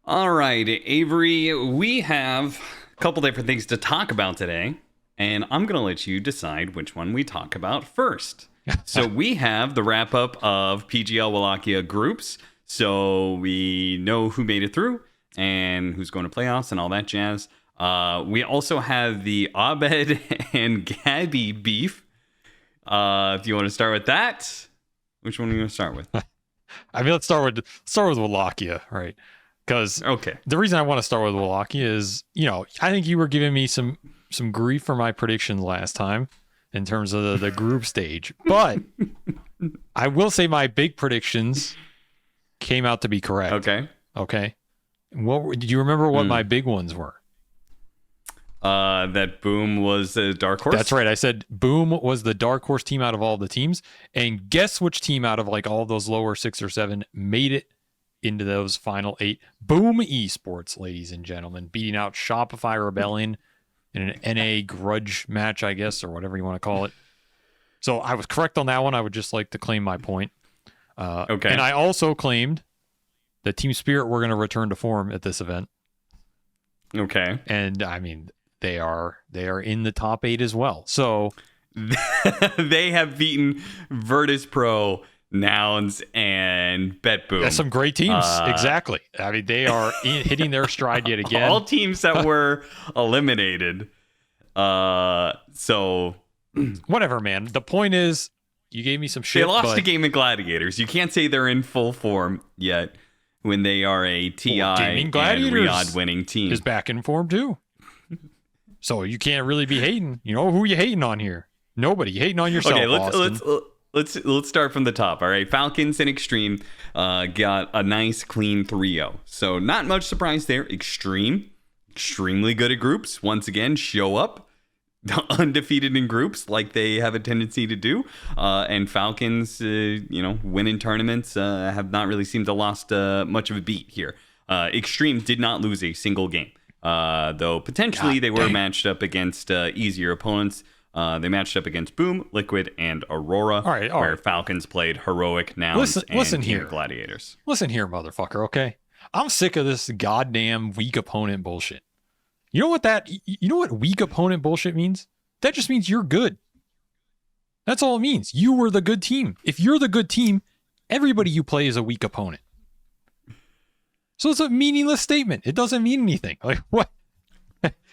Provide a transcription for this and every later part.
All right, Avery, we have a couple different things to talk about today, and I'm going to let you decide which one we talk about first. So we have the wrap up of PGL Wakia groups, so we know who made it through and who's going to playoffs and all that jazz. We also have the Abed and Gabby beef. If you want to start with that, which one are you going to start with? I mean, let's start with Wakia, right? Because the reason I want to start with Wakia is, I think you were giving me some grief for my prediction last time in terms of the group stage, but I will say my big predictions came out to be correct. Okay. What did you remember? What my big ones were? That Boom was a dark horse. That's right. I said Boom was the dark horse team out of all the teams, and guess which team out of like all those lower 6 or 7 made it into those final 8? Boom Esports, ladies and gentlemen, beating out Shopify Rebellion in an NA grudge match, I guess, or whatever you want to call it. So I was correct on that one. I would just like to claim my point. And I also claimed that Team Spirit were going to return to form at this event. Okay. And I mean, they are in the top 8 as well. So they have beaten Virtus Pro, Nouns, and BetBoom. That's some great teams. Exactly. I mean, they are hitting their stride yet again. All teams that were eliminated. So whatever, man. The point is, you gave me some shit. They lost to Gaming Gladiators. You can't say they're in full form yet when they are a TI and Riyadh winning team. Is back in form too. So you can't really be hating. You know who you hating on here? Nobody. You hating on yourself. Okay, let's start from the top. All right, Falcons and Extreme got a nice clean 3-0. So not much surprise there. Extremely good at groups. Once again, show up undefeated in groups like they have a tendency to do. And Falcons, win in tournaments, have not really seemed to lost much of a beat here. Extreme did not lose a single game. Though potentially they were matched up against easier opponents. They matched up against Boom, Liquid, and Aurora, where Falcons played Heroic, Nouns, and Team Gladiators. Listen here, motherfucker, okay? I'm sick of this goddamn weak opponent bullshit. You know what weak opponent bullshit means? That just means you're good. That's all it means. You were the good team. If you're the good team, everybody you play is a weak opponent. So it's a meaningless statement. It doesn't mean anything. Like, what?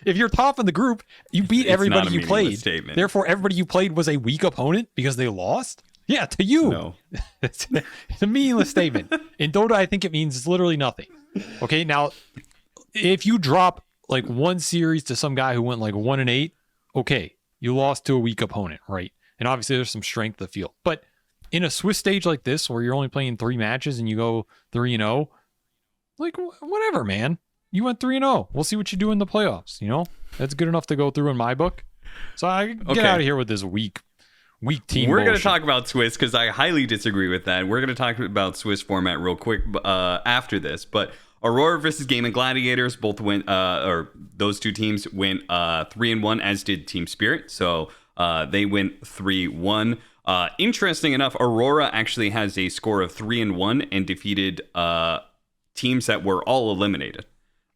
If you're top in the group, you beat everybody you played. Statement. Therefore, everybody you played was a weak opponent because they lost? Yeah, to you. No. It's a meaningless statement. In Dota, I think it means literally nothing. Okay, now, if you drop like one series to some guy who went like 1-8, okay, you lost to a weak opponent, right? And obviously, there's some strength of the field. But in a Swiss stage like this, where you're only playing 3 matches and you go 3-0, like, whatever, man. You went 3-0. We'll see what you do in the playoffs. That's good enough to go through in my book. So I get out of here with this weak team. We're going to talk about Swiss because I highly disagree with that. We're going to talk about Swiss format real quick after this. But Aurora versus Gaming Gladiators both went, or those two teams went 3-1, as did Team Spirit. So they went 3-1. Interesting enough, Aurora actually has a score of 3-1 and defeated teams that were all eliminated.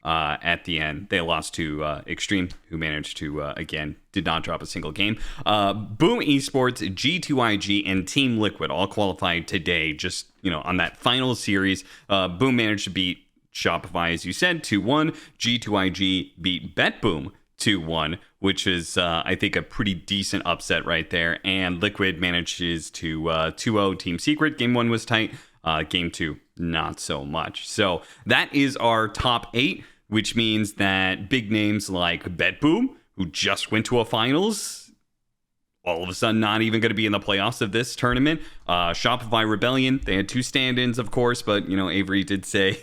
At the end, they lost to Extreme, who managed to, again, did not drop a single game. Boom Esports, G2IG, and Team Liquid all qualified today, just, on that final series. Boom managed to beat Shopify, as you said, 2-1. G2IG beat BetBoom 2-1, which is, I think, a pretty decent upset right there. And Liquid manages to 2-0 Team Secret. Game 1 was tight. Game 2, not so much. So that is our top 8. Which means that big names like BetBoom, who just went to a finals, all of a sudden not even going to be in the playoffs of this tournament. Shopify Rebellion, they had 2 stand-ins, of course, but, Avery did say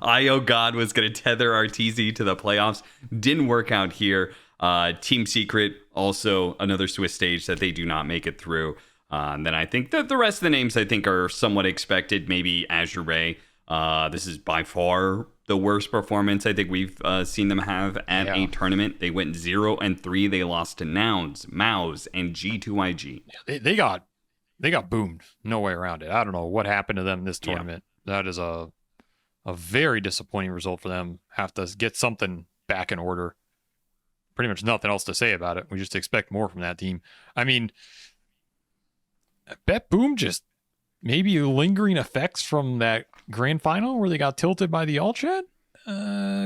IO God was going to tether RTZ to the playoffs. Didn't work out here. Team Secret, also another Swiss stage that they do not make it through. And then I think that the rest of the names, I think, are somewhat expected. Maybe Azure Ray. This is by far the worst performance I think we've seen them have at a tournament. They went 0-3. They lost to Nouns, Mouse, and G2IG. They got boomed. No way around it. I don't know what happened to them this tournament. Yeah. That is a a very disappointing result for them. Have to get something back in order. Pretty much nothing else to say about it. We just expect more from that team. I mean, Bet Boom just maybe lingering effects from that grand final where they got tilted by the All Chat?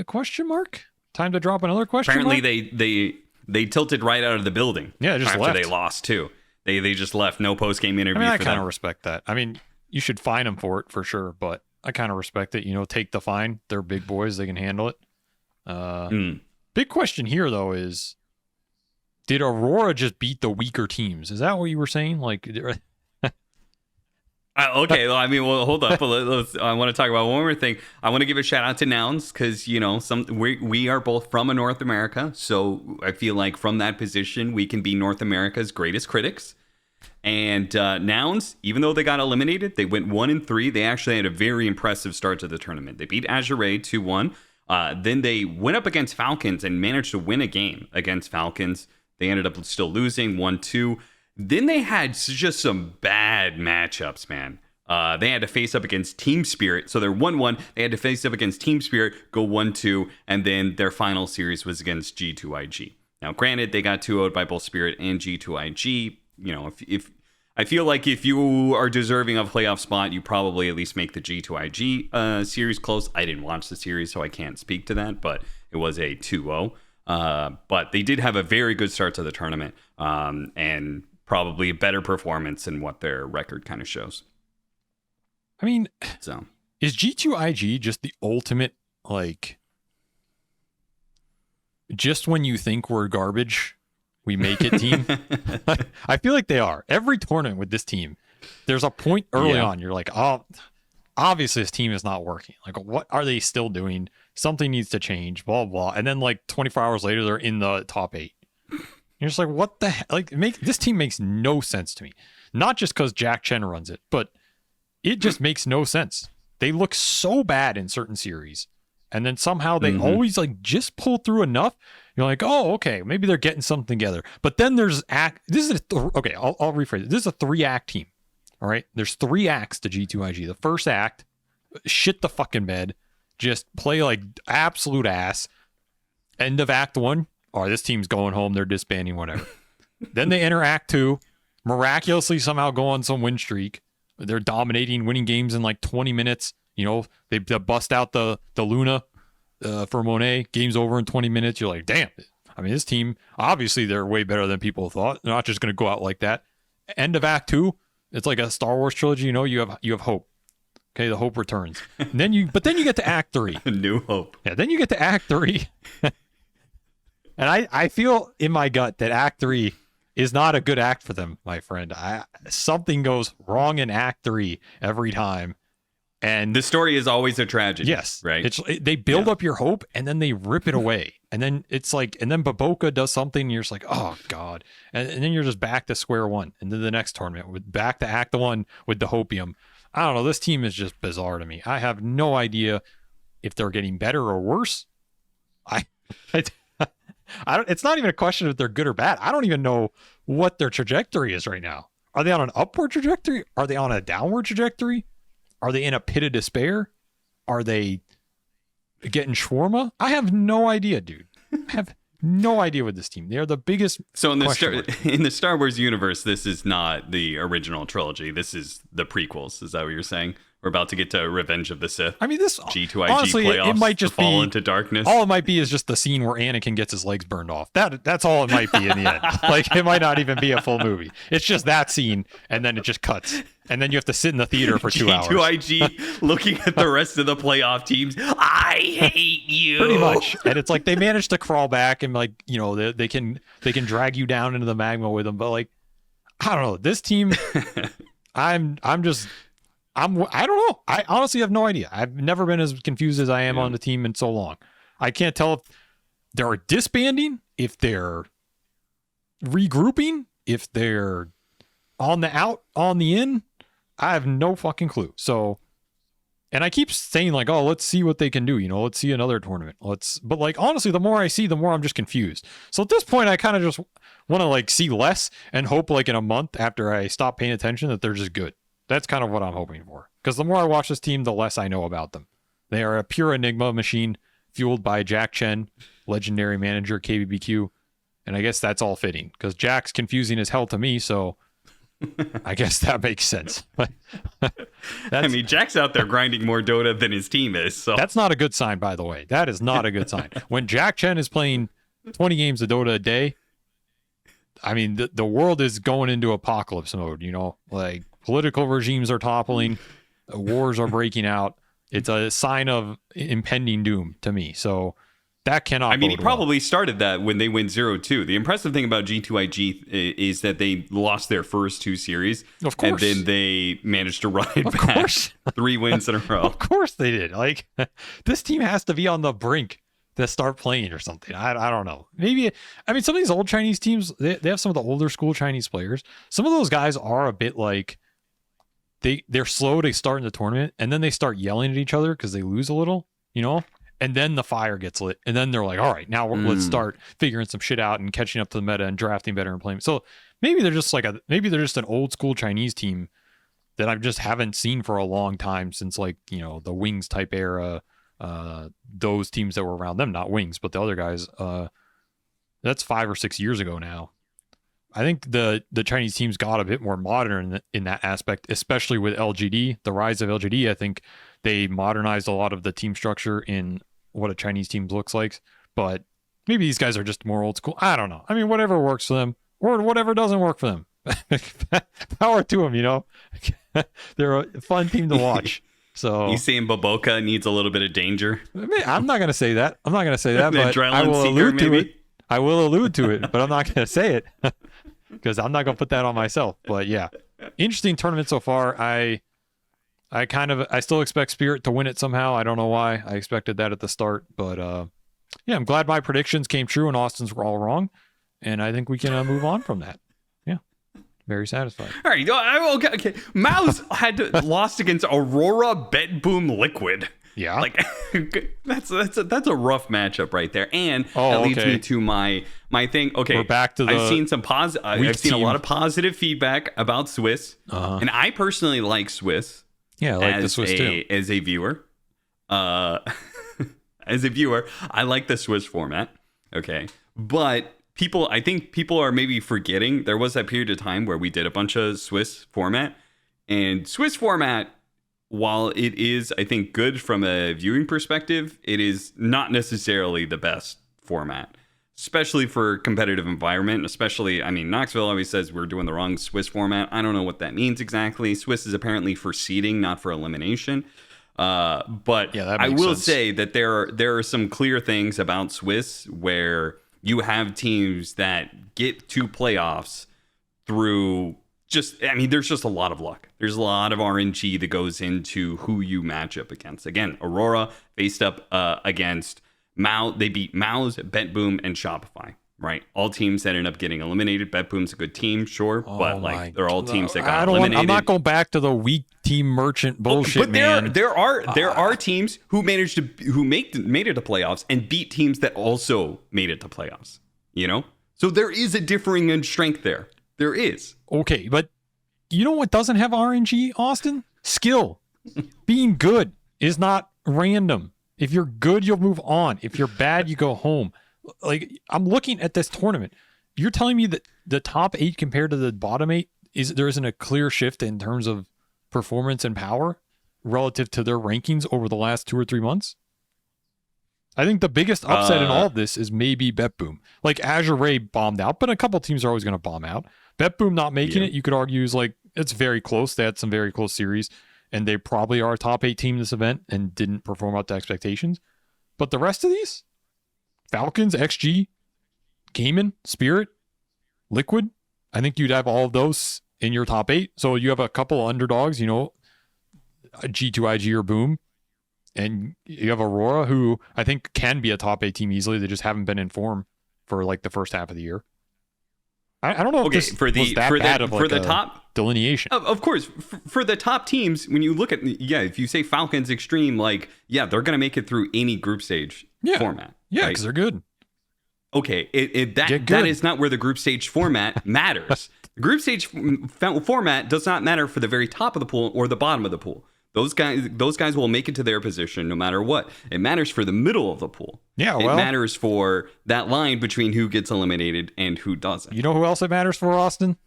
Question mark? Time to drop another question Apparently mark? they tilted right out of the building. Yeah, just after left. they lost too. They just left. No post game interview. I mean, I for kind of them. respect that. I mean, you should fine them for it for sure, but I kind of respect it. You know, take the fine. They're big boys. They can handle it. Big question here, though, is did Aurora just beat the weaker teams? Is that what you were saying? Like, okay, well, I mean, well, hold up. I want to talk about one more thing. I want to give a shout out to Nouns because, you know, we are both from North America. So I feel like from that position, we can be North America's greatest critics. And Nouns, even though they got eliminated, they went 1-3. They actually had a very impressive start to the tournament. They beat Azure 2-1. Then they went up against Falcons and managed to win a game against Falcons. They ended up still losing 1-2. Then they had just some bad matchups, man. They had to face up against Team Spirit. So they're 1-1. They had to face up against Team Spirit, go 1-2. And then their final series was against G2IG. Now, granted, they got 2-0'd by both Spirit and G2IG. You know, if I feel like if you are deserving of a playoff spot, you probably at least make the G2IG series close. I didn't watch the series, so I can't speak to that. But it was a 2-0. But they did have a very good start to the tournament. And probably a better performance than what their record kind of shows. I mean, so is G2IG just the ultimate, like, just when you think we're garbage, we make it team? I feel like they are. Every tournament with this team, there's a point early on, you're like, oh, obviously this team is not working. Like, what are they still doing? Something needs to change, blah, blah. And then, like, 24 hours later, they're in the top 8. You're just like, what the heck? Like, this team makes no sense to me. Not just because Jack Chen runs it, but it just makes no sense. They look so bad in certain series, and then somehow they always like just pull through enough. You're like, oh, okay, maybe they're getting something together. But then there's This is okay. I'll rephrase it. This is a 3-act team. All right, there's 3 acts to G2IG. The first act, shit the fucking bed, just play like absolute ass. End of act 1. Oh, this team's going home. They're disbanding, whatever. Then they enter Act 2, miraculously somehow go on some win streak. They're dominating, winning games in like 20 minutes. You know, they bust out the Luna for Monet. Game's over in 20 minutes. You're like, damn. I mean, this team, obviously they're way better than people thought. They're not just going to go out like that. End of Act 2, it's like a Star Wars trilogy. You know, you have hope. Okay, the hope returns. And then you get to Act 3. New hope. Yeah, then you get to Act 3. And I feel in my gut that Act 3 is not a good act for them, my friend. Something goes wrong in Act 3 every time. And the story is always a tragedy. Yes. Right. They build up your hope and then they rip it away. And then it's like, and then Baboka does something and you're just like, oh God. And then you're just back to square one. And then the next tournament, back to Act 1 with the hopium. I don't know. This team is just bizarre to me. I have no idea if they're getting better or worse. It's not even a question if they're good or bad. I don't even know what their trajectory is right now. Are they on an upward trajectory? Are they on a downward trajectory? Are they in a pit of despair? Are they getting shawarma? I have no idea, dude. I have no idea with this team. They're the biggest. So in the Star Wars universe, this is not the original trilogy. This is the prequels. Is that what you're saying? We're about to get to Revenge of the Sith. I mean, this G2IG honestly, playoffs. it might just fall be into darkness. All it might be is just the scene where Anakin gets his legs burned off. That's all it might be in the end. Like, it might not even be a full movie. It's just that scene, and then it just cuts, and then you have to sit in the theater for 2 hours. G2IG looking at the rest of the playoff teams. I hate you. Pretty much, and it's like they managed to crawl back, and like, you know, they can drag you down into the magma with them. But like, I don't know, this team. I don't know. I honestly have no idea. I've never been as confused as I am on the team in so long. I can't tell if they're disbanding, if they're regrouping, if they're on the out, on the in. I have no fucking clue. So, and I keep saying like, oh, let's see what they can do. You know, let's see another tournament. But like, honestly, the more I see, the more I'm just confused. So at this point, I kind of just want to like see less and hope like in a month after I stop paying attention that they're just good. That's kind of what I'm hoping for. Because the more I watch this team, the less I know about them. They are a pure enigma machine fueled by Jack Chen, legendary manager KBBQ. And I guess that's all fitting because Jack's confusing as hell to me. So I guess that makes sense. But I mean, Jack's out there grinding more Dota than his team is. So that's not a good sign, by the way. That is not a good sign. When Jack Chen is playing 20 games of Dota a day, I mean, the world is going into apocalypse mode, you know, like political regimes are toppling, wars are breaking out. It's a sign of impending doom to me. So that cannot. I mean, he probably started that when they went 0-2. The impressive thing about G2IG is that they lost their first 2 series. Of course. And then they managed to run it back. Course. 3 wins in a row. Of course they did. Like, this team has to be on the brink to start playing or something. I don't know. Maybe, I mean, some of these old Chinese teams, they have some of the older school Chinese players. Some of those guys are a bit like, they're slow to start in the tournament, and then they start yelling at each other because they lose a little, you know? And then the fire gets lit. And then they're like, all right, now let's start figuring some shit out and catching up to the meta and drafting better and playing. So maybe they're just maybe they're just an old school Chinese team that I just haven't seen for a long time since, like, you know, the Wings type era, those teams that were around them, not Wings, but the other guys. That's 5 or 6 years ago now. I think the Chinese teams got a bit more modern in that aspect, especially with LGD, the rise of LGD. I think they modernized a lot of the team structure in what a Chinese team looks like, but maybe these guys are just more old school. I don't know. I mean, whatever works for them or whatever doesn't work for them. Power to them, you know. They're a fun team to watch. So you saying Boboka needs a little bit of danger? I mean, I'm not going to say that. But Adrenaline I will seeker, allude to maybe? it. I will allude to it, but I'm not going to say it because I'm not going to put that on myself. But yeah, interesting tournament so far. I still expect Spirit to win it somehow. I don't know why. I expected that at the start, but yeah, I'm glad my predictions came true and Austin's were all wrong, and I think we can move on from that. Yeah, very satisfied. All right, okay. Mao's lost against Aurora, Bet Boom, Liquid. Yeah, like that's a rough matchup right there, and that leads me to my thing. Okay, we're back to the. I've seen I've seen a lot of positive feedback about Swiss, and I personally like Swiss. Yeah, I like the Swiss too. As a viewer, as a viewer, I like the Swiss format. Okay, but I think people are maybe forgetting there was that period of time where we did a bunch of Swiss format, and Swiss format, while it is, I think, good from a viewing perspective, it is not necessarily the best format, especially for competitive environment. Especially, I mean, Knoxville always says we're doing the wrong Swiss format. I don't know what that means exactly. Swiss is apparently for seeding, not for elimination. But yeah, I will say that there are some clear things about Swiss where you have teams that get to playoffs through there's just a lot of luck. There's a lot of RNG that goes into who you match up against. Again, Aurora faced up against Mao. They beat Mao's, Bet Boom, and Shopify. Right, all teams that end up getting eliminated. Bet Boom's a good team, sure, but they're all teams that got eliminated. I'm not going back to the weak team merchant bullshit, but man. There are teams who made it to playoffs and beat teams that also made it to playoffs. You know, so there is a differing in strength there. There is. Okay, but you know what doesn't have RNG, Austin? Skill. Being good is not random. If you're good, you'll move on. If you're bad, you go home. Like, I'm looking at this tournament. You're telling me that the top 8 compared to the bottom 8 there isn't a clear shift in terms of performance and power relative to their rankings over the last 2 or 3 months? I think the biggest upset in all of this is maybe Bet Boom. Like, Azure Ray bombed out, but a couple teams are always going to bomb out. Bet Boom not making it, you could argue, is like, it's very close. They had some very close series, and they probably are a top 8 team this event and didn't perform up to expectations. But the rest of these, Falcons, XG, Cayman, Spirit, Liquid, I think you'd have all of those in your top 8. So you have a couple underdogs, you know, G2IG or Boom. And you have Aurora, who I think can be a top 8 team easily. They just haven't been in form for like the first half of the year. I don't know if this was that bad of like a top delineation. Of course, for the top teams, when you look at, if you say Falcons Extreme, like, they're going to make it through any group stage format. Yeah, because they're good. Okay, that is not where the group stage format matters. The group stage format does not matter for the very top of the pool or the bottom of the pool. Those guys will make it to their position no matter what. It matters for the middle of the pool. Yeah, it matters for that line between who gets eliminated and who doesn't. You know who else it matters for, Austin?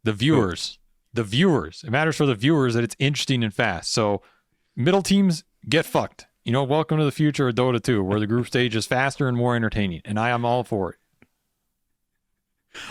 The viewers. The viewers. It matters for the viewers that it's interesting and fast. So middle teams get fucked. Welcome to the future of Dota 2, where the group stage is faster and more entertaining, and I am all for it.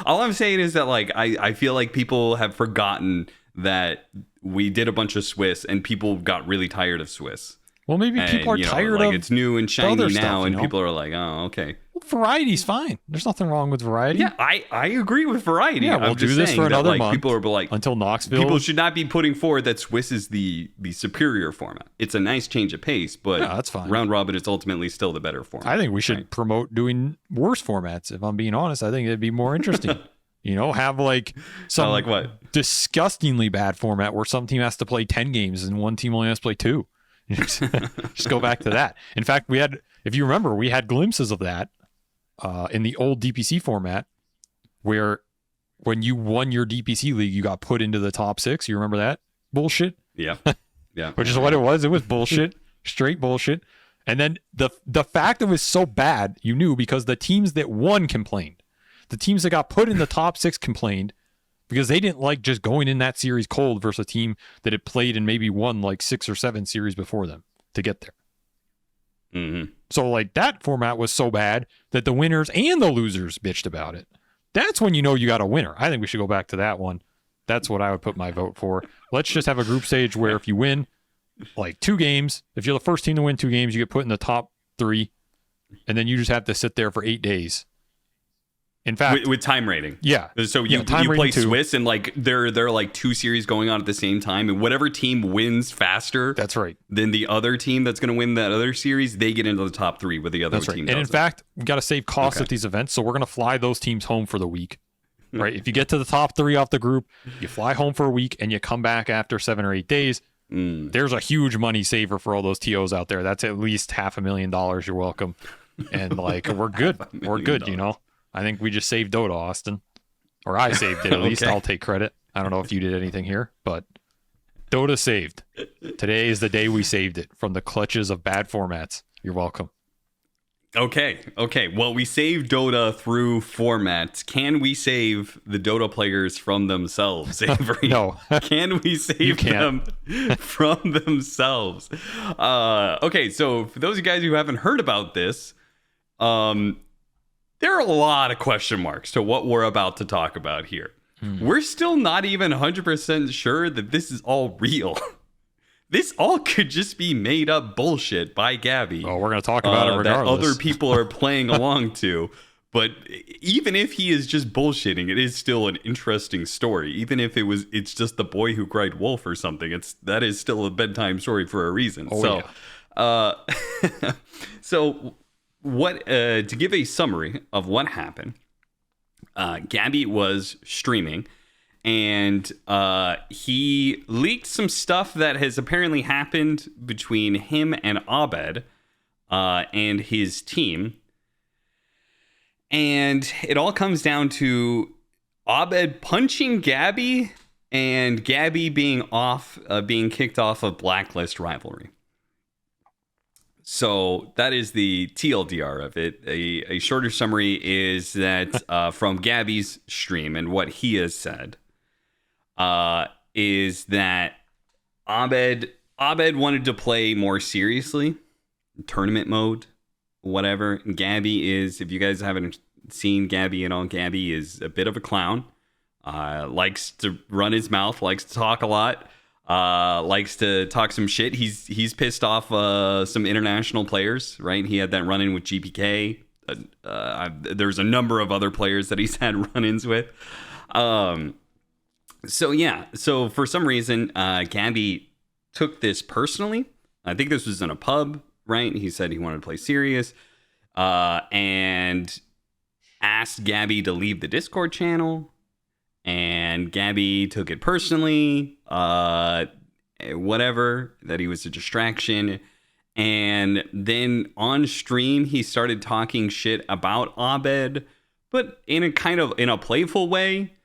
All I'm saying is that, like, I feel like people have forgotten that we did a bunch of Swiss, and people got really tired of Swiss. Well, maybe people are tired of it's new and shiny now, stuff, and people are like, oh, okay. Well, variety's fine. There's nothing wrong with variety. Yeah, I agree with variety. Yeah, we'll do this for another month. People are like, until Knoxville. People should not be putting forward that Swiss is the superior format. It's a nice change of pace, but yeah, that's fine. Round robin is ultimately still the better format. I think we should promote doing worse formats. If I'm being honest, I think it'd be more interesting. Have like some like what? Disgustingly bad format where some team has to play 10 games and one team only has to play 2. Just go back to that. In fact, if you remember, we had glimpses of that in the old DPC format, where when you won your DPC league, you got put into the top 6. You remember that bullshit? Yeah. Which is what it was. It was bullshit, straight bullshit. And then the fact it was so bad, you knew, because the teams that won complained. The teams that got put in the top 6 complained because they didn't like just going in that series cold versus a team that had played and maybe won like 6 or 7 series before them to get there. Mm-hmm. So like that format was so bad that the winners and the losers bitched about it. That's when you got a winner. I think we should go back to that one. That's what I would put my vote for. Let's just have a group stage where if you win like 2 games, if you're the first team to win 2 games, you get put in the top 3, and then you just have to sit there for 8 days. In fact, with time rating, yeah. So you play Swiss, and like there are like 2 series going on at the same time, and whatever team wins faster, that's right, than the other team that's going to win that other series, they get into the top 3 with the other that's team. Right. And in fact, we got to save costs at these events, so we're going to fly those teams home for the week. Right? If you get to the top 3 off the group, you fly home for a week, and you come back after 7 or 8 days. There's a huge money saver for all those TOs out there. That's at least $500,000. You're welcome. And like we're good. We're good. I think we just saved Dota, Austin. Or I saved it, at least. I'll take credit. I don't know if you did anything here, but Dota saved. Today is the day we saved it from the clutches of bad formats. You're welcome. Okay. Well, we saved Dota through formats. Can we save the Dota players from themselves, Avery? No. Can we save them from themselves? Okay, so for those of you guys who haven't heard about this, there are a lot of question marks to what we're about to talk about here. We're still not even 100% sure that this is all real. This all could just be made up bullshit by Gabby. Oh, we're going to talk about it regardless. That other people are playing along to. But even if he is just bullshitting, it is still an interesting story. Even if it's just the boy who cried wolf or something, that is still a bedtime story for a reason. So what to give a summary of what happened, Gabby was streaming, and he leaked some stuff that has apparently happened between him and Abed and his team. And it all comes down to Abed punching Gabby and Gabby being kicked off of Blacklist rivalry. So that is the TLDR of it. A shorter summary is that from Gabby's stream, and what he has said is that Abed wanted to play more seriously, tournament mode, whatever. And Gabby is, if you guys haven't seen Gabby at all, Gabby is a bit of a clown. Likes to run his mouth, likes to talk a lot. Likes to talk some shit. He's pissed off some international players, right? He had that run-in with GPK. There's a number of other players that he's had run-ins with. So for some reason, Gabby took this personally. I think this was in a pub, right? He said he wanted to play serious, and asked Gabby to leave the Discord channel. And Gabby took it personally, whatever, that he was a distraction. And then on stream, he started talking shit about Abed, but in a playful way,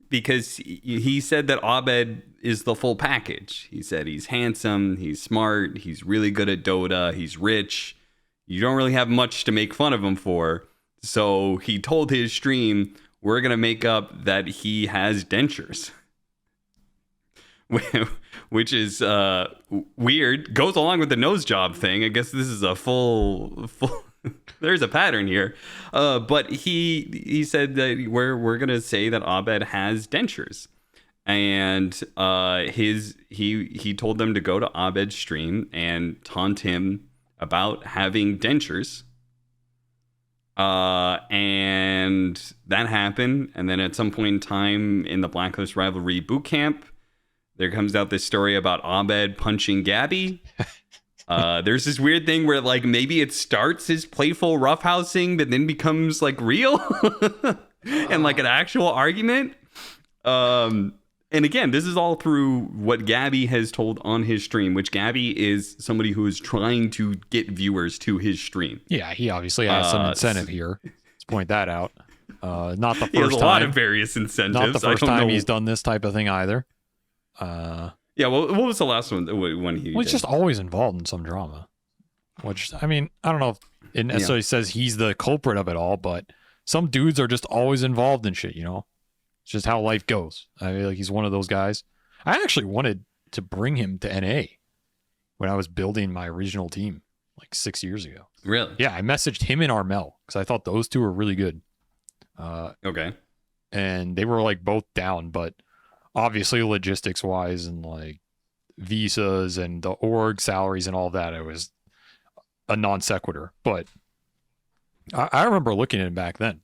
because he said that Abed is the full package. He said he's handsome, he's smart, he's really good at Dota, he's rich. You don't really have much to make fun of him for. So he told his stream, we're going to make up that he has dentures. Which is weird. Goes along with the nose job thing. I guess this is a full there's a pattern here. But he said that we're going to say that Abed has dentures. And he told them to go to Abed's stream and taunt him about having dentures. And that happened. And then at some point in time in the Blacklist Rivalry bootcamp, there comes out this story about Abed punching Gabby. There's this weird thing where like maybe it starts as playful roughhousing, but then becomes like real and like an actual argument. And again, this is all through what Gabby has told on his stream, which Gabby is somebody who is trying to get viewers to his stream. Yeah, he obviously has some incentive here. Let's point that out. Not the first time. He has a lot of various incentives. Not the first time he's done this type of thing either. Yeah, well, what was the last one when he? Well, he's just always involved in some drama. Which, I mean, I don't know if it necessarily says he's the culprit of it all, but some dudes are just always involved in shit, you know? It's just how life goes. I feel like he's one of those guys. I actually wanted to bring him to NA when I was building my regional team like 6 years ago. Really? Yeah, I messaged him and Armel because I thought those two were really good. Okay. And they were like both down, but obviously logistics wise and like visas and the org salaries and all that, it was a non sequitur. But I remember looking at him back then.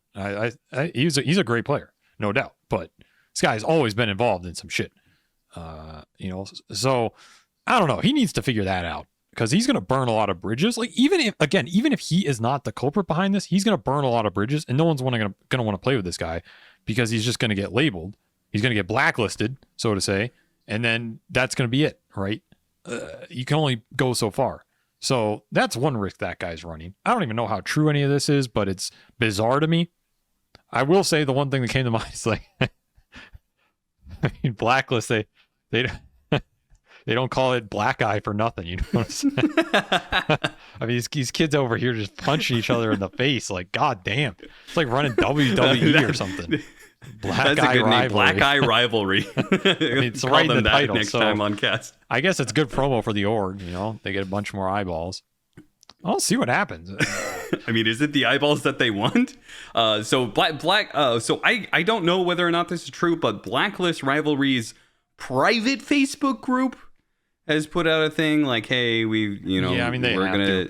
He's a great player, no doubt. But this guy's always been involved in some shit. You know, so I don't know. He needs to figure that out because he's going to burn a lot of bridges. Like even if he is not the culprit behind this, he's going to burn a lot of bridges, and no one's going to want to play with this guy because he's just going to get labeled. He's going to get blacklisted, so to say, and then that's going to be it, right? You can only go so far. So that's one risk that guy's running. I don't even know how true any of this is, but it's bizarre to me. I will say the one thing that came to mind is like, I mean, blacklist, they don't call it black eye for nothing. You know what I'm saying? I mean, these kids over here just punching each other in the face. Like, God damn. It's like running WWE or something. That's a good name. Black Eye Rivalry. I mean, it's right in the title. Next time on cast. I guess it's good promo for the org. You know, they get a bunch more eyeballs. I'll see what happens. I mean, is it the eyeballs that they want? So I don't know whether or not this is true, but Blacklist Rivalry's private Facebook group has put out a thing like, hey, we're gonna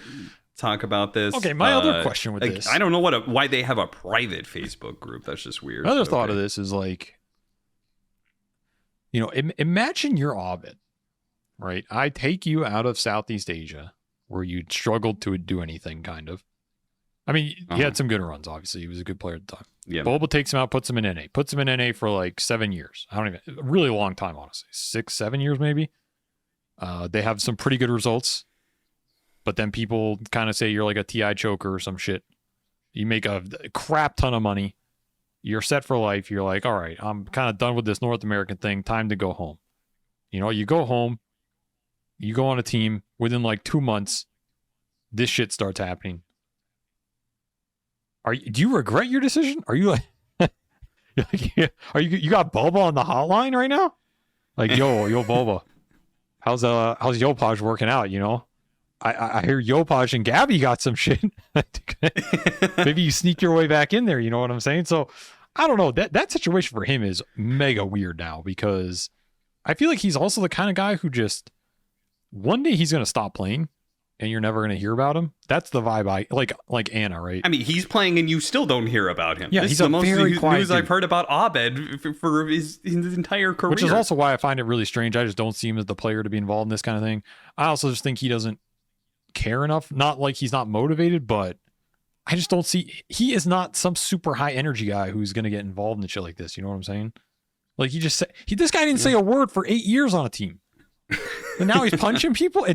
talk about this. Okay, my other question with this, I don't know why they have a private Facebook group. That's just weird. My other thought of this is like, you know, imagine you're Abed, right? I take you out of Southeast Asia where you struggled to do anything, kind of. I mean, he had some good runs, obviously. He was a good player at the time. Yeah. Boba takes him out, puts him in NA. Puts him in NA for like 7 years. A really long time, honestly. 6-7 years, maybe. They have some pretty good results. But then people kind of say you're like a TI choker or some shit. You make a crap ton of money. You're set for life. You're like, all right, I'm kind of done with this North American thing. Time to go home. You know, you go home. You go on a team. Within like 2 months, this shit starts happening. Do you regret your decision? Are you like, you got Boba on the hotline right now? Like, yo, Boba, how's Yopaj working out? You know, I hear Yopaj and Gabby got some shit. Maybe you sneak your way back in there. You know what I'm saying? So I don't know. That situation for him is mega weird now because I feel like he's also the kind of guy who just one day he's going to stop playing. And you're never going to hear about him. That's the vibe I like Anna, right? I mean, he's playing and you still don't hear about him. Yeah, this he's is a the most very quiet news dude. I've heard about Abed for his entire career. Which is also why I find it really strange. I just don't see him as the player to be involved in this kind of thing. I also just think he doesn't care enough. Not like he's not motivated, but I just don't see. He is not some super high energy guy who's going to get involved in shit like this. You know what I'm saying? Like this guy didn't say a word for 8 years on a team. And now he's punching people.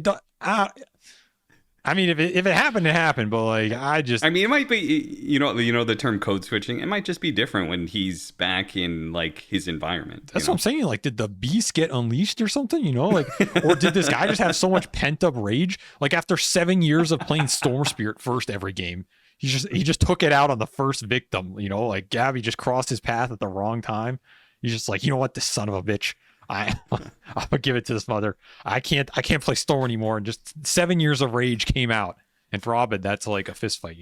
I mean, if it happened, it happened. But like, I mean, it might be, the term code switching. It might just be different when he's back in like his environment. That's what I'm saying. Like, did the beast get unleashed or something? Like, or did this guy just have so much pent up rage? Like after 7 years of playing Storm Spirit first every game, he just took it out on the first victim. Like Gabby just crossed his path at the wrong time. He's just like, you know what, this son of a bitch. I'm gonna give it to this mother. I can't play Storm anymore. And just 7 years of rage came out. And for Abed, that's like a fist fight,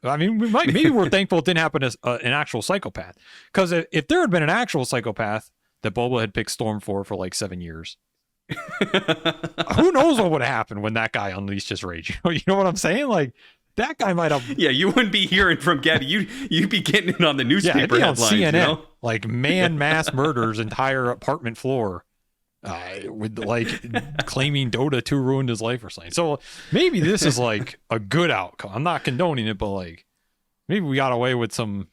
I mean, maybe we're thankful it didn't happen as an actual psychopath. Because if there had been an actual psychopath that Boba had picked Storm for like 7 years, who knows what would have happened when that guy unleashed his rage? You know what I'm saying? Like, that guy might have. Yeah, you wouldn't be hearing from Gabby. You'd be getting it on the newspaper headlines. CNN, Like mass murders entire apartment floor, with like claiming Dota 2 ruined his life or something. So maybe this is like a good outcome. I'm not condoning it, but like maybe we got away with something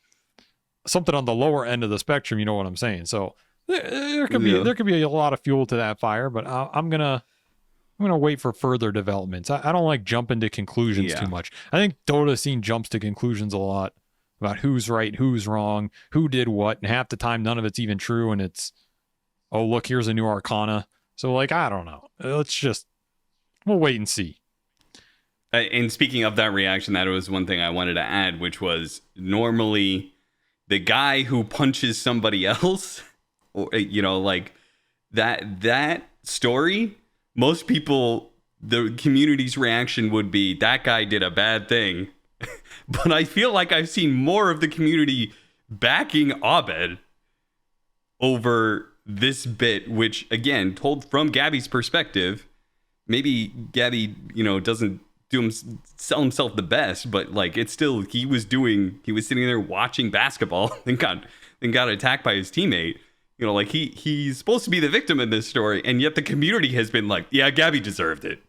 on the lower end of the spectrum. You know what I'm saying? So there could be a lot of fuel to that fire, but I'm gonna wait for further developments. I don't like jumping to conclusions too much. I think Dota scene jumps to conclusions a lot about who's right, who's wrong, who did what, and half the time none of it's even true, and it's, oh, look, here's a new arcana. So like, I don't know. We'll wait and see. And speaking of that reaction, that was one thing I wanted to add, which was normally the guy who punches somebody else, or like that story, most people, the community's reaction would be that guy did a bad thing. But I feel like I've seen more of the community backing Abed over this bit, which again, told from Gabby's perspective, maybe Gabby, doesn't sell himself the best, but like it's still, he was sitting there watching basketball and got attacked by his teammate. Like he's supposed to be the victim in this story, and yet the community has been like, yeah, Gabby deserved it,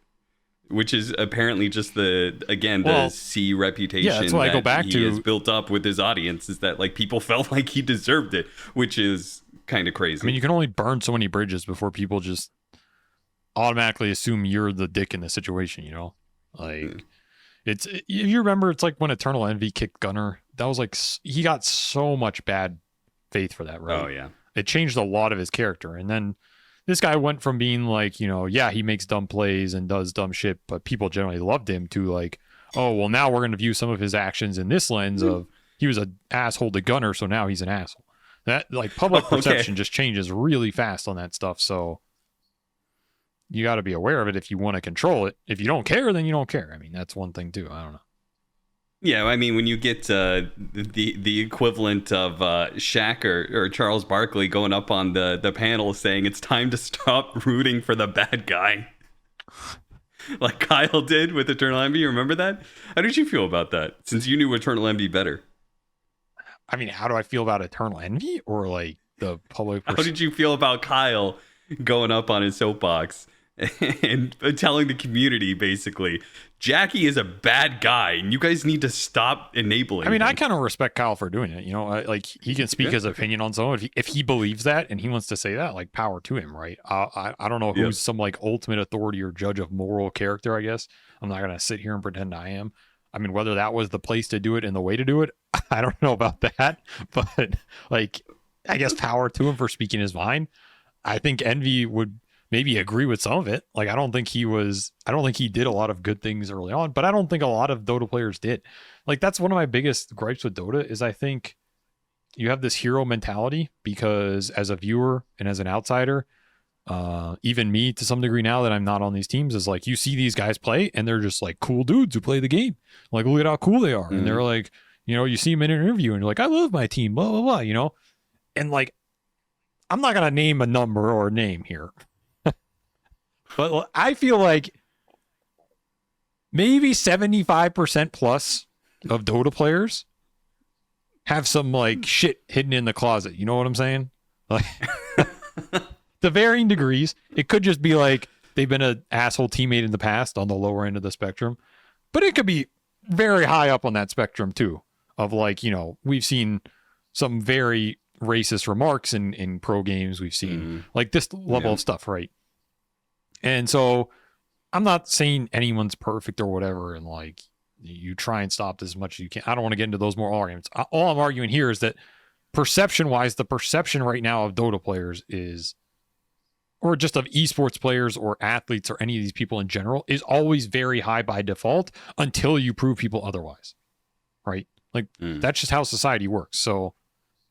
which is apparently just the C reputation that's what I go back he to. has built up with his audience, is that like people felt like he deserved it, which is kind of crazy. I mean, you can only burn so many bridges before people just automatically assume you're the dick in the situation, Like, it's, you remember, it's like when Eternal Envy kicked Gunner. That was like, he got so much bad faith for that, right? Oh, yeah. It changed a lot of his character. And then this guy went from being like, he makes dumb plays and does dumb shit, but people generally loved him, to like, oh, well, now we're going to view some of his actions in this lens of he was an asshole to Gunner, so now he's an asshole. That, like, public perception just changes really fast on that stuff. So you got to be aware of it if you want to control it. If you don't care, then you don't care. I mean, that's one thing too. I don't know. Yeah, I mean, when you get the equivalent of Shaq or Charles Barkley going up on the panel saying it's time to stop rooting for the bad guy, like Kyle did with Eternal Envy. You remember that? How did you feel about that, since you knew Eternal Envy better? I mean, how do I feel about Eternal Envy, or like the public? How did you feel about Kyle going up on his soapbox and telling the community, basically, Jackie is a bad guy and you guys need to stop enabling him? I kind of respect Kyle for doing it. Like, he can speak his opinion on something. If he believes that and he wants to say that, like, power to him, right? I don't know who's some like ultimate authority or judge of moral character, I guess. I'm not going to sit here and pretend I am. I mean, whether that was the place to do it and the way to do it, I don't know about that. But like, I guess power to him for speaking his mind. I think Envy would maybe agree with some of it. Like, I don't think he did a lot of good things early on, but I don't think a lot of Dota players did. Like, that's one of my biggest gripes with Dota, is I think you have this hero mentality, because as a viewer and as an outsider, even me to some degree now that I'm not on these teams, is like, you see these guys play and they're just like cool dudes who play the game. Like, look at how cool they are. And they're like, you see them in an interview and you're like, I love my team, blah, blah, blah, And like, I'm not going to name a number or a name here, but I feel like maybe 75% plus of Dota players have some like shit hidden in the closet. You know what I'm saying? Like, to varying degrees. It could just be like they've been an asshole teammate in the past on the lower end of the spectrum, but it could be very high up on that spectrum too, of like, we've seen some very racist remarks in pro games. We've seen like this level of stuff, right? And so I'm not saying anyone's perfect or whatever, and like you try and stop this as much as you can. I don't want to get into those more arguments. All I'm arguing here is that perception-wise, the perception right now of Dota players is, or just of esports players or athletes or any of these people in general, is always very high by default until you prove people otherwise, right? Like that's just how society works. So,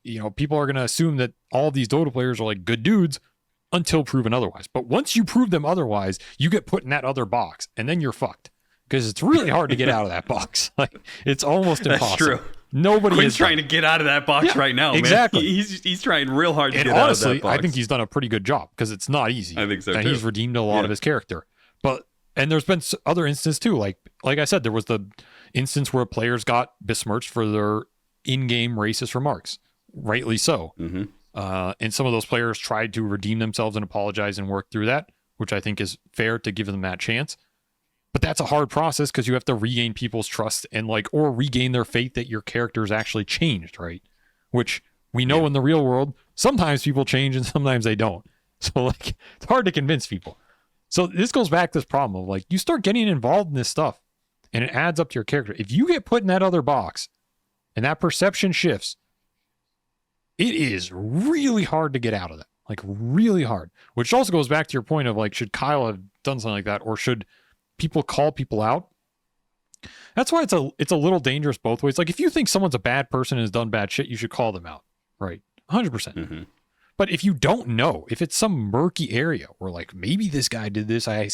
you know, people are going to assume that all these Dota players are like good dudes until proven otherwise. But once you prove them otherwise, you get put in that other box, and then you're fucked because it's really hard to get out of that box. Like it's almost impossible. That's true. Nobody Quinn's is trying to get out of that box right now, exactly. man. He's trying real hard to and get honestly, out of that box. I think he's done a pretty good job because it's not easy. I think so and too. he's redeemed a lot of his character. And there's been other instances too. Like I said, there was the instance where players got besmirched for their in-game racist remarks, rightly so. Mm-hmm. And some of those players tried to redeem themselves and apologize and work through that, which I think is fair to give them that chance. But that's a hard process because you have to regain people's trust and or regain their faith that your character is actually changed, right? Which we know in the real world, sometimes people change and sometimes they don't. So it's hard to convince people. So this goes back to this problem of you start getting involved in this stuff and it adds up to your character. If you get put in that other box and that perception shifts, it is really hard to get out of that. Really hard. Which also goes back to your point of should Kyle have done something like that, or should people call people out? That's why it's a little dangerous both ways. If you think someone's a bad person and has done bad shit, you should call them out, right? 100%. Mm-hmm. But if you don't know, if it's some murky area where maybe this guy did this, I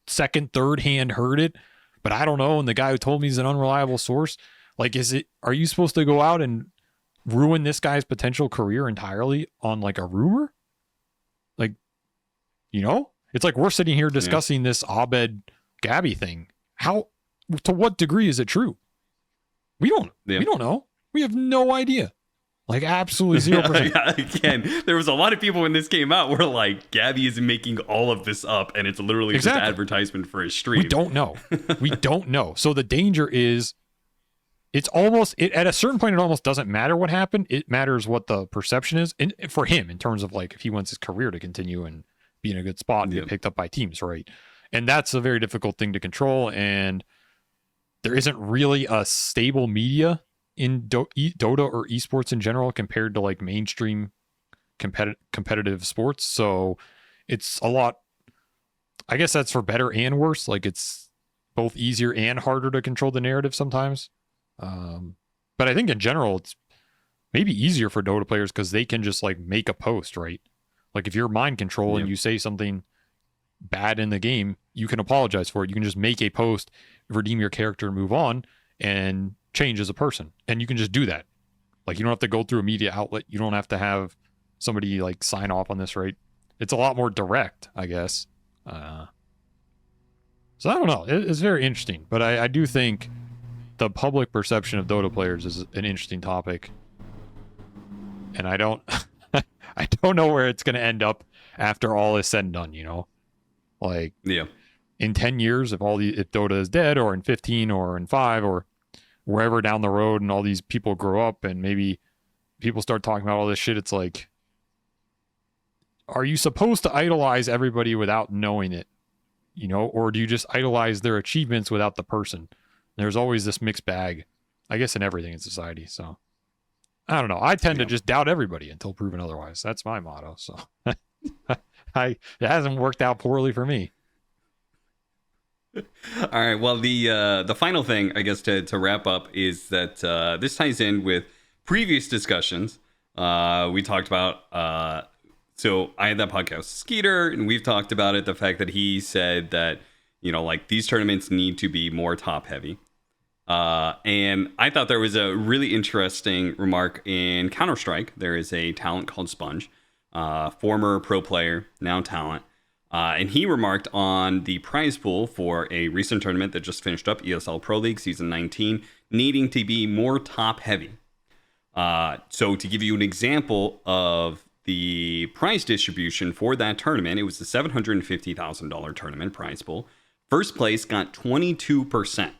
second, third hand heard it, but I don't know, and the guy who told me is an unreliable source, are you supposed to go out and ruin this guy's potential career entirely on a rumor? It's we're sitting here discussing this Abed Gabby thing. How, to what degree is it true? We don't know. We have no idea. Absolutely 0%. Again, there was a lot of people when this came out were Gabby is making all of this up, and it's literally just advertisement for his stream. We don't know. We don't know. So the danger is, it's almost, at a certain point, it almost doesn't matter what happened. It matters what the perception is, and for him, in terms of if he wants his career to continue and be in a good spot and get picked up by teams, right? And that's a very difficult thing to control. And there isn't really a stable media in Dota or esports in general compared to mainstream competitive sports. So it's a lot, I guess that's for better and worse. It's both easier and harder to control the narrative sometimes. But I think in general, it's maybe easier for Dota players because they can just make a post, right? If you're mind control and you say something bad in the game, you can apologize for it. You can just make a post, redeem your character, and move on, and change as a person. And you can just do that. You don't have to go through a media outlet. You don't have to have somebody sign off on this, right? It's a lot more direct, I guess. So I don't know. It's very interesting. But I do think the public perception of Dota players is an interesting topic. And I don't I don't know where it's going to end up after all is said and done, in 10 years, if Dota is dead, or in 15 or in 5 or wherever down the road, and all these people grow up and maybe people start talking about all this shit, it's are you supposed to idolize everybody without knowing it? Or do you just idolize their achievements without the person? There's always this mixed bag, I guess, in everything in society. So I don't know. I tend to just doubt everybody until proven otherwise. That's my motto. So it hasn't worked out poorly for me. All right. Well, the final thing, I guess, to wrap up is that this ties in with previous discussions. We talked about, so I had that podcast with Skeeter, and we've talked about it. The fact that he said that, these tournaments need to be more top heavy. And I thought there was a really interesting remark in Counter-Strike. There is a talent called Sponge, former pro player, now talent. And he remarked on the prize pool for a recent tournament that just finished up, ESL Pro League Season 19, needing to be more top heavy. So to give you an example of the prize distribution for that tournament, it was the $750,000 tournament prize pool. First place got 22%.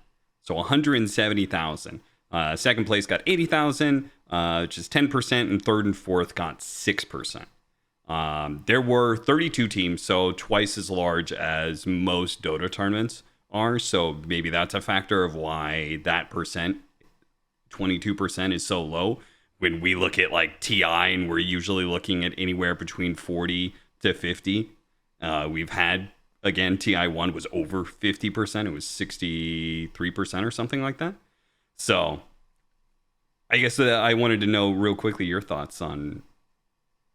So 170,000. Second place got 80,000, which is 10%, and third and fourth got 6%. There were 32 teams, so twice as large as most Dota tournaments are. So maybe that's a factor of why that percent, 22%, is so low. When we look at like TI, and we're usually looking at anywhere between 40 to 50. We've had, again, TI1 was over 50%. It was 63% or something like that. So I guess I wanted to know real quickly your thoughts on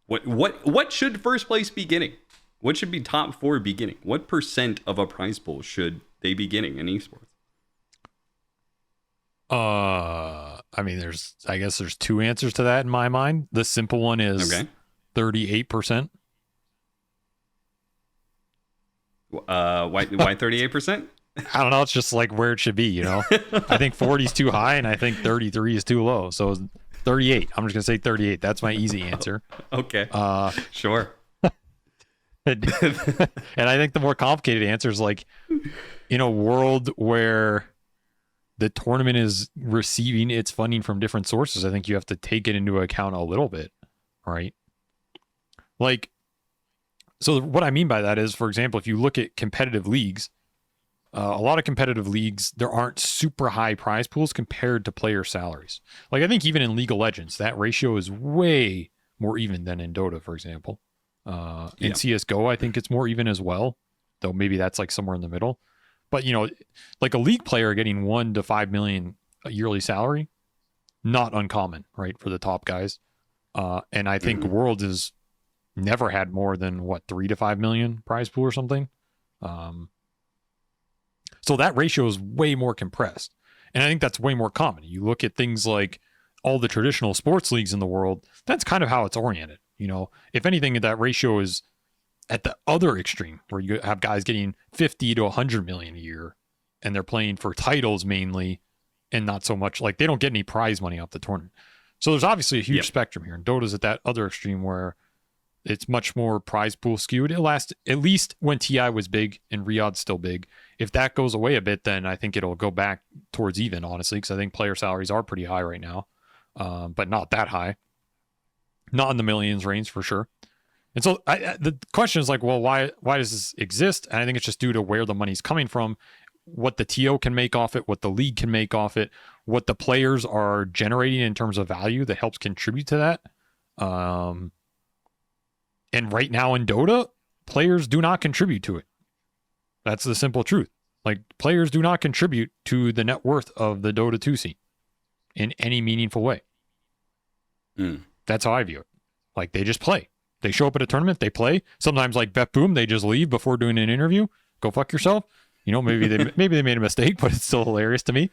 what should first place be getting? What should be top 4 be getting? What percent of a prize pool should they be getting in esports? I mean, I guess there's 2 answers to that in my mind. The simple one is 38%. Why 38%? I don't know. It's just like where it should be, you know? I think 40 is too high, and I think 33 is too low. So 38. I'm just going to say 38. That's my easy answer. Okay. Sure. And I think the more complicated answer is like, in a world where the tournament is receiving its funding from different sources, I think you have to take it into account a little bit, right? Like, so what I mean by that is, for example, if you look at competitive leagues, a lot of competitive leagues, there aren't super high prize pools compared to player salaries. Like, I think even in League of Legends, that ratio is way more even than in Dota, for example. In CSGO, I think it's more even as well, though maybe that's like somewhere in the middle. But, you know, like a league player getting 1 to 5 million a yearly salary, not uncommon, right, for the top guys. And I think Worlds has never had more than, 3 to 5 million prize pool or something. So that ratio is way more compressed. And I think that's way more common. You look at things like all the traditional sports leagues in the world, that's kind of how it's oriented. You know, if anything, that ratio is at the other extreme, where you have guys getting 50 to 100 million a year, and they're playing for titles mainly, and not so much, like, they don't get any prize money off the tournament. So there's obviously a huge spectrum here. And Dota's at that other extreme where it's much more prize pool skewed. It lasts, at least when TI was big and Riyadh's still big. If that goes away a bit, then I think it'll go back towards even, honestly, because I think player salaries are pretty high right now, but not that high. Not in the millions range for sure. And so the question is like, well, why does this exist? And I think it's just due to where the money's coming from, what the TO can make off it, what the league can make off it, what the players are generating in terms of value that helps contribute to that. And right now in Dota, players do not contribute to it. That's the simple truth. Like, players do not contribute to the net worth of the Dota 2 scene in any meaningful way. That's how I view it. Like, they just play. They show up at a tournament, they play. Sometimes, like Bet Boom, they just leave before doing an interview. Go fuck yourself. You know, maybe they made a mistake, but it's still hilarious to me.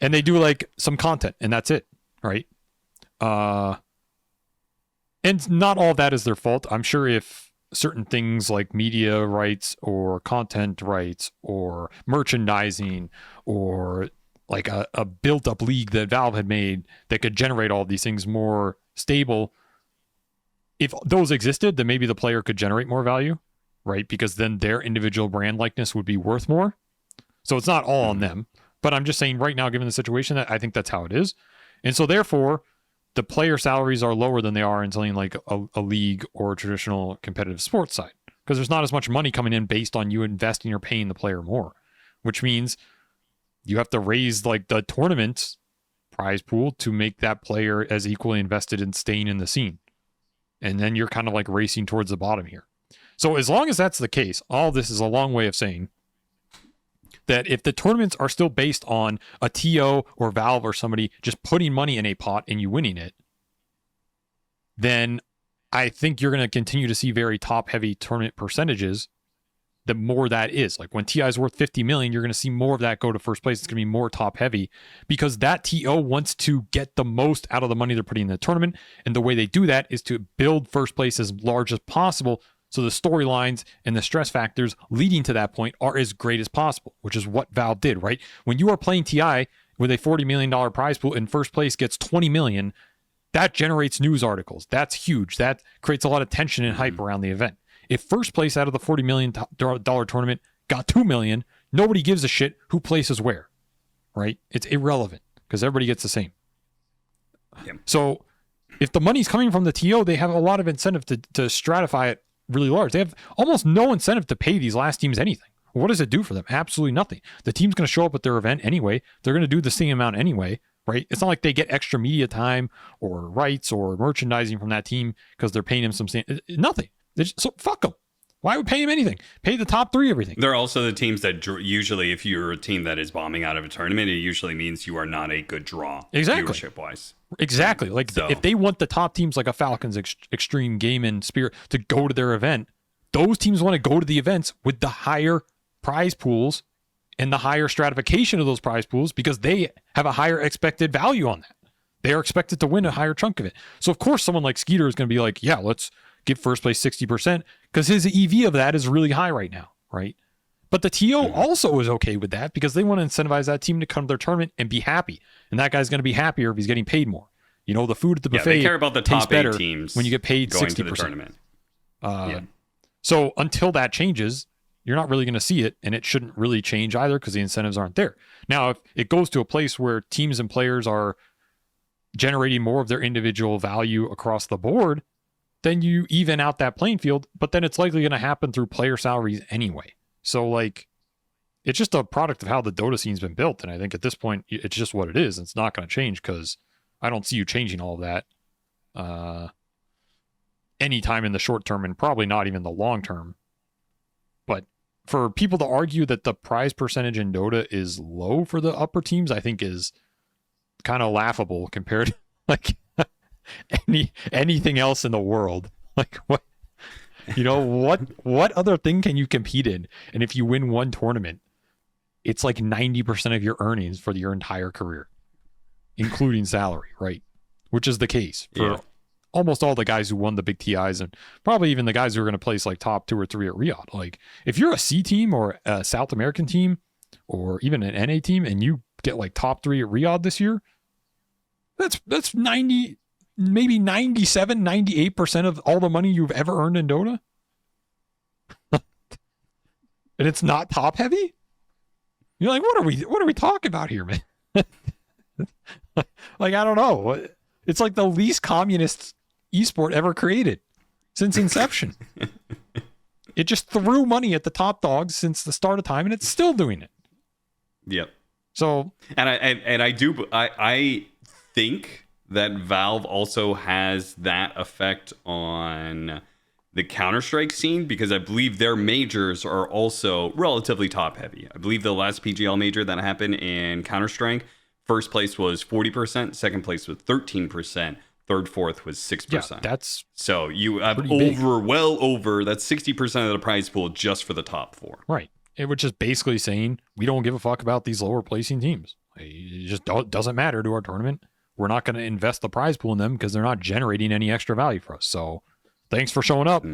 And they do like some content, and that's it, right? And not all of that is their fault. I'm sure if certain things like media rights or content rights or merchandising or like a built-up league that Valve had made that could generate all of these things more stable, if those existed, then maybe the player could generate more value, right? Because then their individual brand likeness would be worth more. So it's not all on them. But I'm just saying right now, given the situation, that I think that's how it is. And so therefore, the player salaries are lower than they are in something like a league or a traditional competitive sports side, because there's not as much money coming in based on you investing or paying the player more, which means you have to raise like the tournament prize pool to make that player as equally invested in staying in the scene. And then you're kind of like racing towards the bottom here. So as long as that's the case, all this is a long way of saying that if the tournaments are still based on a TO or Valve or somebody just putting money in a pot and you winning it, then I think you're going to continue to see very top-heavy tournament percentages. The more that is, like when TI is worth 50 million, you're going to see more of that go to first place. It's going to be more top-heavy because that TO wants to get the most out of the money they're putting in the tournament, and the way they do that is to build first place as large as possible. So the storylines and the stress factors leading to that point are as great as possible, which is what Valve did, right? When you are playing TI with a $40 million prize pool and first place gets 20 million, that generates news articles. That's huge. That creates a lot of tension and hype around the event. If first place out of the $40 million tournament got 2 million, nobody gives a shit who places where, right? It's irrelevant because everybody gets the same. So if the money's coming from the TO, they have a lot of incentive to stratify it really large. They have almost no incentive to pay these last teams anything. What does it do for them? Absolutely nothing. The team's going to show up at their event anyway. They're going to do the same amount anyway, right? It's not like they get extra media time or rights or merchandising from that team because they're paying them nothing. So fuck them. Why would pay him anything? Pay the top 3 everything. They're also the teams that usually, if you're a team that is bombing out of a tournament, it usually means you are not a good draw, exactly, viewership-wise. Exactly. Like if they want the top teams like a Falcons, Extreme, Game, and Spirit to go to their event, those teams want to go to the events with the higher prize pools and the higher stratification of those prize pools because they have a higher expected value on that. They are expected to win a higher chunk of it. So of course, someone like Skeeter is going to be like, yeah, let's give first place 60% because his EV of that is really high right now, right? But the TO also is okay with that because they want to incentivize that team to come to their tournament and be happy. And that guy's going to be happier if he's getting paid more. You know, the food at the buffet they care about the top 8 teams when you get paid going 60%. To the tournament. So until that changes, you're not really going to see it, and it shouldn't really change either because the incentives aren't there. Now, if it goes to a place where teams and players are generating more of their individual value across the board, then you even out that playing field, but then it's likely going to happen through player salaries anyway. So, like, it's just a product of how the Dota scene's been built, and I think at this point, it's just what it is. It's not going to change because I don't see you changing all of that anytime in the short term and probably not even the long term. But for people to argue that the prize percentage in Dota is low for the upper teams, I think is kind of laughable compared to like anything else in the world. Like what, you know, what other thing can you compete in? And if you win one tournament, it's like 90% of your earnings for your entire career, including salary, right? Which is the case for almost all the guys who won the big TIs and probably even the guys who are going to place like top 2 or 3 at Riyadh. Like if you're a C team or a South American team or even an NA team and you get like top 3 at Riyadh this year, that's 90, maybe 97, 98% of all the money you've ever earned in Dota. And it's not top heavy. You're like, what are we talking about here, man? Like, I don't know. It's like the least communist esport ever created since inception. It just threw money at the top dogs since the start of time, and it's still doing it. Yep. So, I think that Valve also has that effect on the Counter-Strike scene because I believe their majors are also relatively top heavy. I believe the last PGL major that happened in Counter-Strike, first place was 40%, second place was 13%, third, fourth was 6%. Yeah, that's so you have well over that's 60% of the prize pool just for the top 4. Right. Which is basically saying we don't give a fuck about these lower placing teams. It just doesn't matter to our tournament. We're not going to invest the prize pool in them because they're not generating any extra value for us. So thanks for showing up.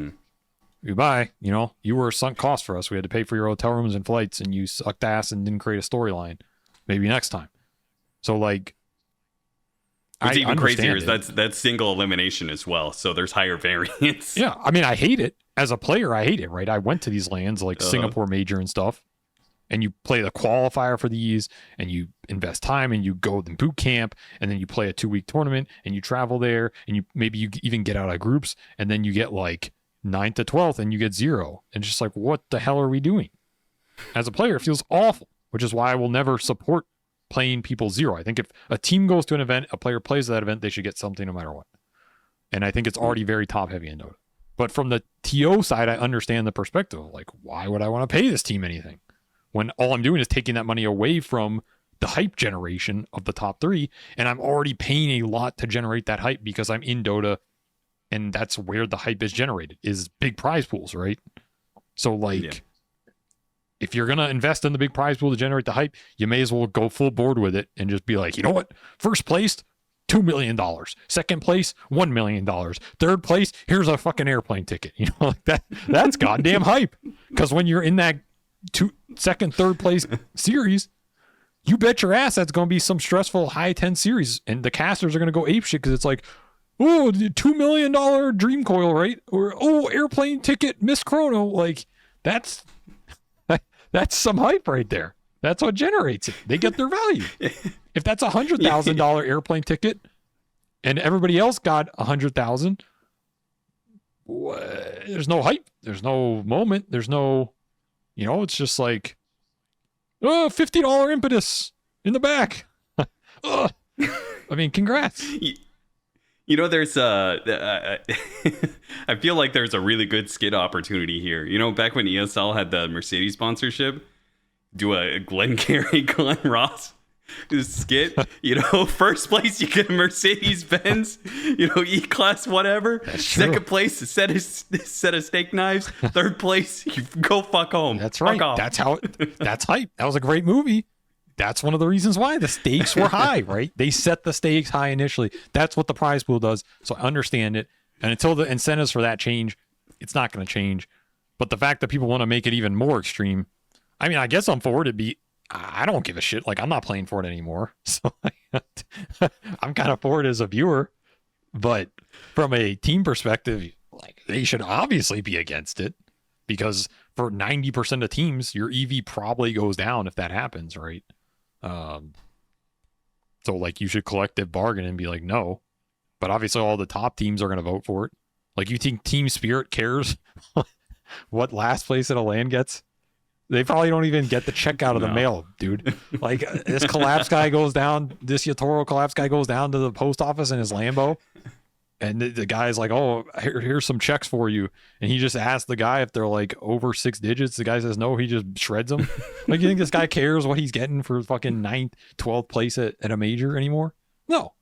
Goodbye. You know, you were a sunk cost for us. We had to pay for your hotel rooms and flights, and you sucked ass and didn't create a storyline. Maybe next time. So like, what's even crazier is that's single elimination as well. So there's higher variance. Yeah, I mean, I hate it as a player. I hate it. Right, I went to these lands like Singapore Major and stuff, and you play the qualifier for these, and you invest time, and you go in boot camp, and then you play a 2-week tournament, and you travel there, and you even get out of groups, and then you get like 9th to 12th, and you get 0, and just like, what the hell are we doing? As a player, it feels awful, which is why I will never support playing people 0. I think if a team goes to an event, a player plays that event, they should get something no matter what. And I think it's already very top heavy in Dota. But from the TO side, I understand the perspective. Like, why would I want to pay this team anything when all I'm doing is taking that money away from the hype generation of the top 3, and I'm already paying a lot to generate that hype because I'm in Dota, and that's where the hype is generated, is big prize pools, right? So like, if you're going to invest in the big prize pool to generate the hype, you may as well go full board with it and just be like, you know what? First place, $2 million. Second place, $1 million. Third place, here's a fucking airplane ticket. You know, like that's goddamn hype. Because when you're in that second, third place series, you bet your ass that's going to be some stressful high 10 series. And the casters are going to go apeshit because it's like, oh, $2 million dream coil, right? Or, oh, airplane ticket, Miss Chrono. Like, that's some hype right there. That's what generates it. They get their value. If that's $100,000 airplane ticket and everybody else got 100,000. There's no hype. There's no moment. There's no, it's just like, oh, $50 impetus in the back. I mean, congrats. There's I feel like there's a really good skit opportunity here. Back when ESL had the Mercedes sponsorship, do a Glengarry Glen Ross skit. First place you get a Mercedes Benz, E-Class whatever. Second place a set of steak knives. Third place you go fuck home. That's right. That's hype. That was a great movie. That's one of the reasons why the stakes were high, right? They set the stakes high initially. That's what the prize pool does. So I understand it. And until the incentives for that change, it's not going to change. But the fact that people want to make it even more extreme, I mean, I guess I'm for it. I don't give a shit. Like, I'm not playing for it anymore. So I'm kind of for it as a viewer. But from a team perspective, like, they should obviously be against it, because for 90% of teams, your EV probably goes down if that happens, right? So like, you should collective bargain and be like, no. But obviously all the top teams are going to vote for it. Like, you think Team Spirit cares what last place in a LAN gets? They probably don't even get the check out of the mail, dude. Like, this collapse guy goes down, this Yatoro collapse guy goes down to the post office in his Lambo. And the guy's like, oh, here's some checks for you. And he just asks the guy if they're like over 6 digits. The guy says no, he just shreds them. Like, you think this guy cares what he's getting for fucking 9th, 12th place at a major anymore? No.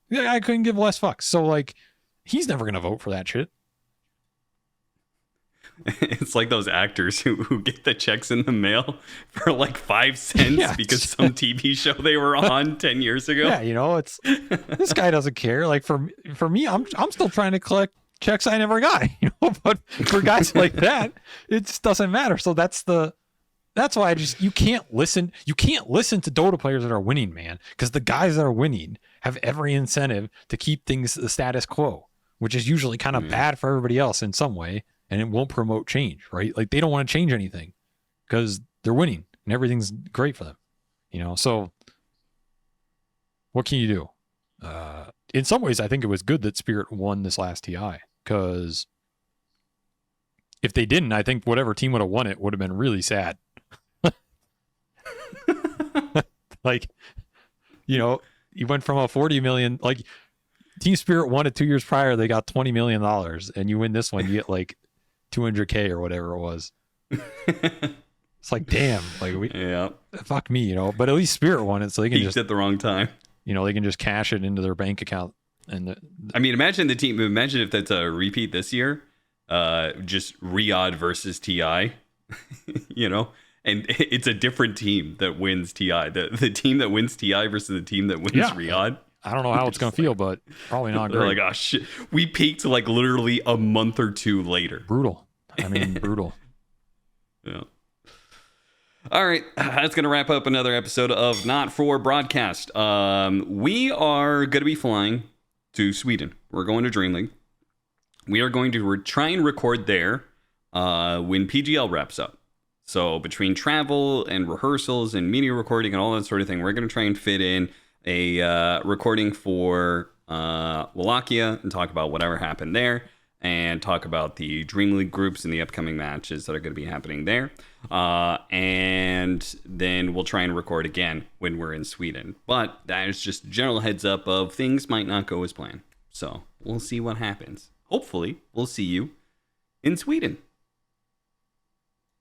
The guy couldn't give less fucks. So, like, he's never going to vote for that shit. It's like those actors who get the checks in the mail for like 5 cents because some TV show they were on 10 years ago. Yeah, it's this guy doesn't care. Like, for me, I'm still trying to collect checks I never got. But for guys like that, it just doesn't matter. So that's why you can't listen to Dota players that are winning, man, because the guys that are winning have every incentive to keep things the status quo, which is usually kind of bad for everybody else in some way. And it won't promote change, right? Like, they don't want to change anything because they're winning and everything's great for them, So what can you do? In some ways, I think it was good that Spirit won this last TI, because if they didn't, I think whatever team would have won it would have been really sad. Like, you went from a 40 million, like, Team Spirit won it 2 years prior. They got $20 million, and you win this one, you get like 200K or whatever it was. It's like, damn, like, fuck me, but at least Spirit won it, so they can just at the wrong time. They can just cash it into their bank account. And I mean, imagine if that's a repeat this year, just Riyadh versus TI, and it's a different team that wins TI. The team that wins TI versus the team that wins Riyadh. I don't know how it's going to feel, but probably not great. They're like, oh shit, we peaked like literally a month or two later. Brutal. I mean, brutal. Yeah. All right, that's going to wrap up another episode of Not For Broadcast. We are going to be flying to Sweden. We're going to Dream League. We are going to try and record there when PGL wraps up. So between travel and rehearsals and media recording and all that sort of thing, we're going to try and fit in a recording for Wakia and talk about whatever happened there, and talk about the Dream League groups and the upcoming matches that are going to be happening there. And then we'll try and record again when we're in Sweden. But that is just a general heads up of things might not go as planned. So we'll see what happens. Hopefully, we'll see you in Sweden.